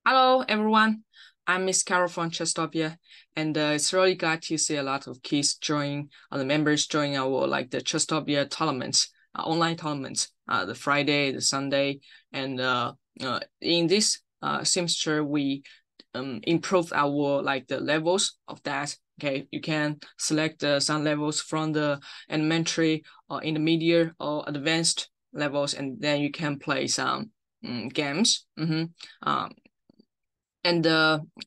Hello, everyone. I'm Miss Carol from Chestopia, and it's really glad to see a lot of kids join, the members join our the Chestopia tournaments, online tournaments, the Friday, the Sunday, and in this semester we improved our the levels of that. Okay, you can select some levels from the elementary or intermediate or advanced levels, and then you can play some games. And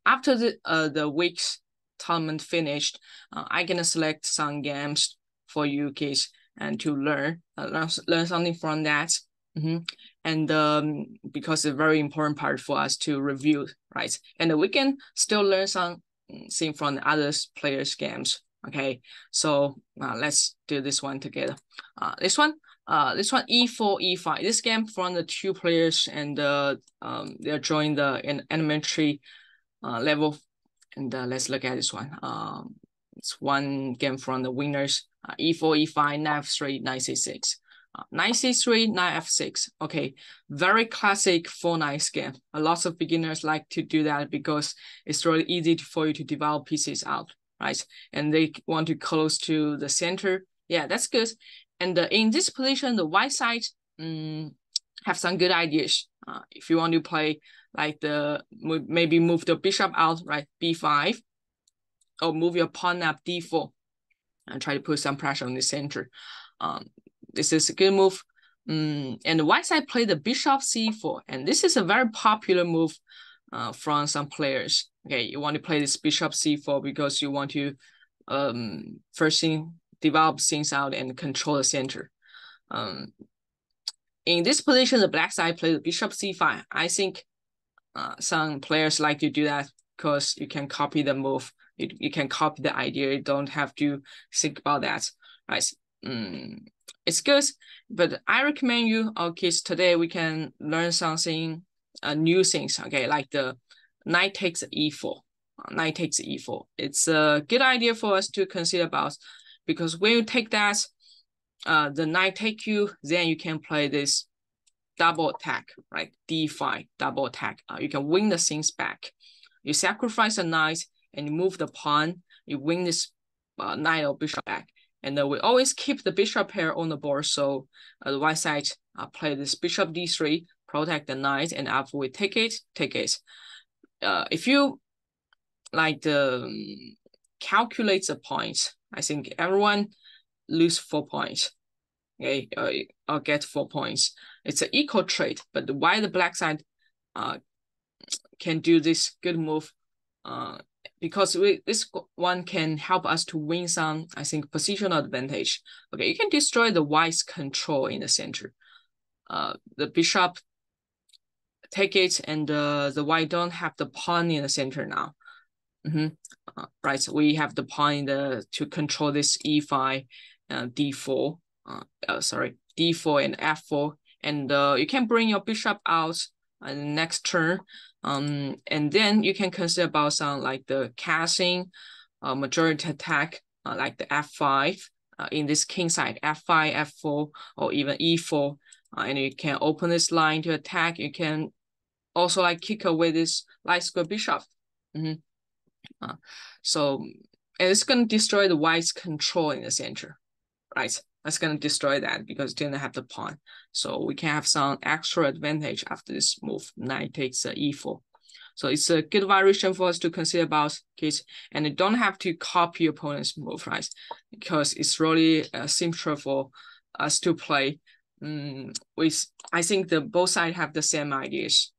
after the week's tournament finished, I'm gonna select some games for you kids and to learn something from that. And because it's a very important part for us to review, right? And we can still learn something from the other players' games. Okay, so let's do this one together. This one E4 E5. This game from the two players, and they're joining the elementary level. And let's look at this one. It's one game from the winners. E4 E5 knight f3 knight c6. Knight c3 knight f6. Okay, very classic 4-knight game. A lot of beginners like to do that because it's really easy for you to develop pieces out, right? And they want to close to the center. Yeah, that's good. And in this position, the white side have some good ideas. If you want to play maybe move the bishop out, right? B5, or move your pawn up D4, and try to put some pressure on the center. This is a good move. And the white side play the bishop C4, and this is a very popular move from some players. Okay, you want to play this bishop C4 because you want to first thing develop things out and control the center. In this position, the black side play the bishop C5. I think some players like to do that because you can copy the move. You can copy the idea. You don't have to think about that, right? It's good, but I recommend you, kids, today we can learn something, new things. Okay, like the knight takes E4. Knight takes E4. It's a good idea for us to consider about, because when you take that, the knight take you, then you can play this double attack, right? D5 double attack. You can win the things back. You sacrifice a knight and you move the pawn. You win this knight or bishop back. And we always keep the bishop pair on the board. So the white side play this bishop D3, protect the knight, and after we take it. If you calculate the points, I think everyone lose 4 points. Okay, I'll get 4 points. It's an equal trade, but why the black side can do this good move? Because this one can help us to win some, I think, positional advantage. Okay, you can destroy the white's control in the center. The bishop take it, and the white don't have the pawn in the center now. Right, so we have the pawn to control this E5, D4. D4 and F4, and you can bring your bishop out next turn. And then you can consider about some like the castling, majority attack, like the F5, in this king side, F5, F4, or even E4. And you can open this line to attack. You can also kick away this light square bishop. So, and it's going to destroy the white's control in the center, right? That's going to destroy that because it didn't have the pawn. So we can have some extra advantage after this move. Knight takes E4. So it's a good variation for us to consider about, kids. And you don't have to copy opponent's move, right? Because it's really simpler for us to play. I think both sides have the same ideas.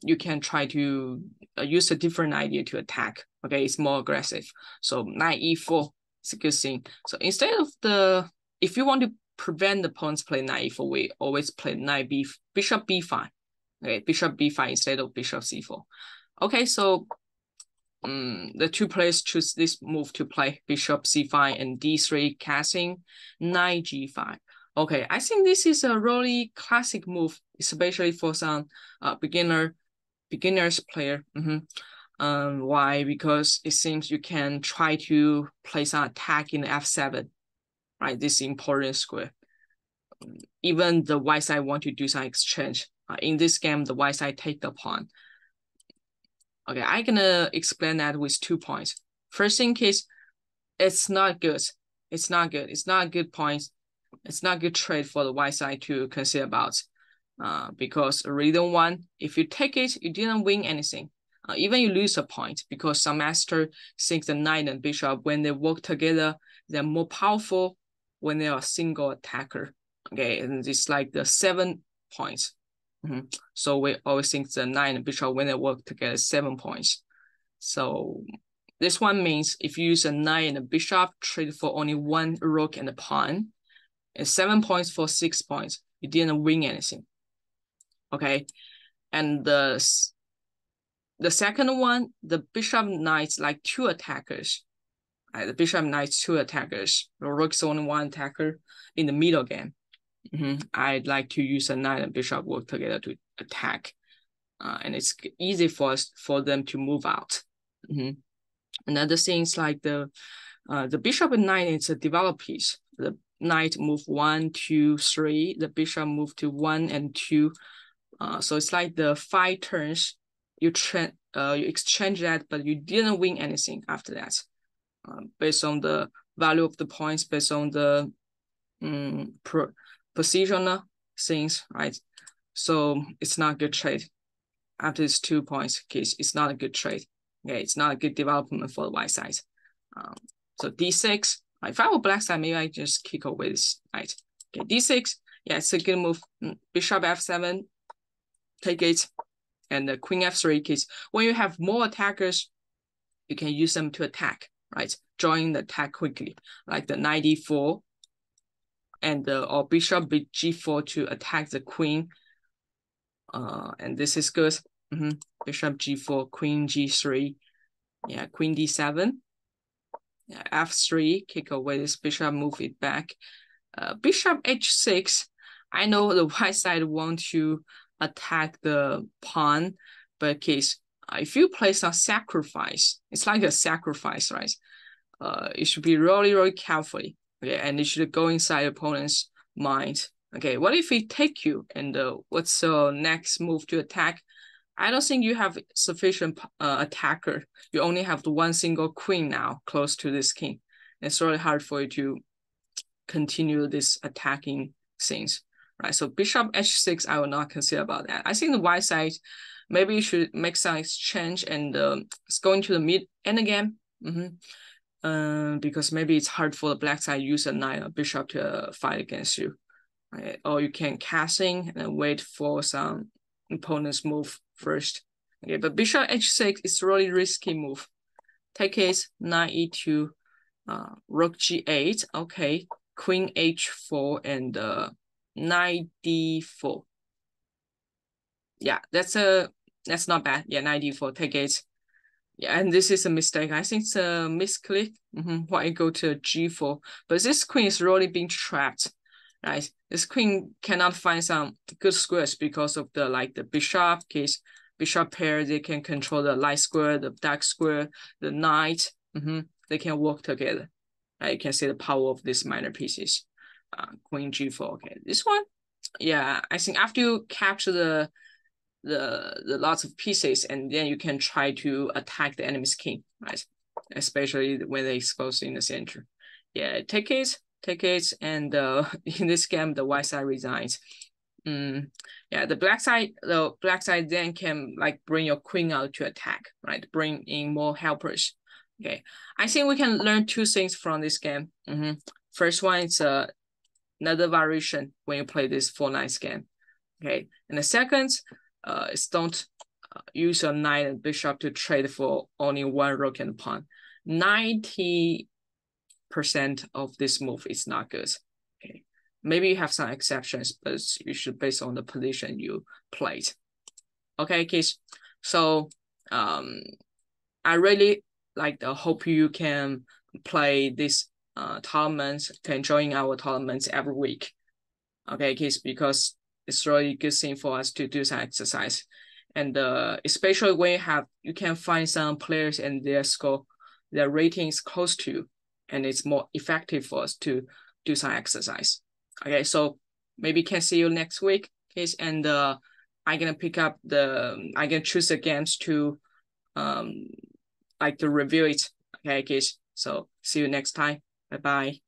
You can try to use a different idea to attack. Okay, it's more aggressive. So knight E4. It's a good thing. So instead of if you want to prevent the opponents play knight e4, we always play bishop b5. Okay, bishop b5 instead of bishop c4. Okay, so the two players choose this move to play bishop c5 and d3 casting knight g5. Okay, I think this is a really classic move, especially for some beginners player. Why? Because it seems you can try to place an attack in f7, right? This important square. Even the white side want to do some exchange. In this game, the white side take the pawn. Okay, I'm gonna explain that with 2 points. First thing case, it's not good. It's not good. It's not a good point. It's not a good trade for the white side to consider about. Because reason one, if you take it, you didn't win anything. Even you lose a point because some master thinks the knight and bishop, when they work together, they're more powerful when they are a single attacker. Okay, and it's like the 7 points. So we always think the knight and bishop, when they work together, 7 points. So this one means if you use a knight and a bishop, trade for only 1 rook and a pawn, and 7 points for 6 points, you didn't win anything. Okay, and the second one, the bishop knight like 2 attackers. The bishop knight 2 attackers. The rook is only 1 attacker in the middle game. I'd like to use a knight and bishop work together to attack, and it's easy for them to move out. Another thing is like the bishop and knight is a developed piece. The knight move 1, 2, 3. The bishop move to 1 and 2. So it's like the 5 turns you exchange that, but you didn't win anything after that. Based on the value of the points, based on the positional things, right? So it's not a good trade. After this 2 points case, it's not a good trade. Okay, it's not a good development for the white side. So d6. If I were black side, maybe I just kick away this knight. Okay, d6. Yeah, it's a good move. Bishop f7. Take it. And the queen f3 case. When you have more attackers, you can use them to attack, right? Join the attack quickly, like the knight d4 and or bishop g4 to attack the queen. And this is good. Bishop g4, queen g3. Yeah, queen d7. Yeah, f3, kick away this bishop, move it back. Bishop h6. I know the white side want to attack the pawn, but case if you play some sacrifice, it's like a sacrifice, right? You should be really, really carefully. Okay, and you should go inside your opponent's mind. Okay, what if he take you, and what's the next move to attack? I don't think you have sufficient attacker. You only have the 1 single queen now close to this king. It's really hard for you to continue this attacking things, right? So bishop h6, I will not consider about that. I think the white side, maybe you should make some exchange and it's going to the mid end game. Because maybe it's hard for the black side use a knight or bishop to fight against you, right? Or you can casting and wait for some opponent's move first. Okay, but bishop h6 is really risky move. Take it, knight e2, rook g8. Okay, queen h4 and knight d4. Yeah, that's not bad. Yeah, knight d4. Take it. Yeah, and this is a mistake. I think it's a misclick. Why go to g4? But this queen is really being trapped, right? This queen cannot find some good squares because of the bishop case. Bishop pair, they can control the light square, the dark square, the knight. They can work together. You can see the power of these minor pieces. Queen g4. Okay, this one, yeah, I think after you capture the lots of pieces, and then you can try to attack the enemy's king, right? Especially when they're exposed in the center. Yeah, take it, and in this game, the white side resigns. Yeah, the black side then can like bring your queen out to attack, right? Bring in more helpers. Okay, I think we can learn 2 things from this game. First one is another variation when you play this 4-9 game. Okay, and the second is don't use a knight and bishop to trade for only 1 rook and pawn. 90% of this move is not good. Okay, maybe you have some exceptions, but you should base on the position you played. Okay, kids. So I really hope you can play this tournaments, can join our tournaments every week. Okay, kids, because it's really a good thing for us to do some exercise. And especially when you can find some players and their score, their rating is close to, and it's more effective for us to do some exercise. Okay, so maybe can see you next week, okay? And I'm gonna choose the games to like to review it. Okay, kids. So see you next time. Bye bye.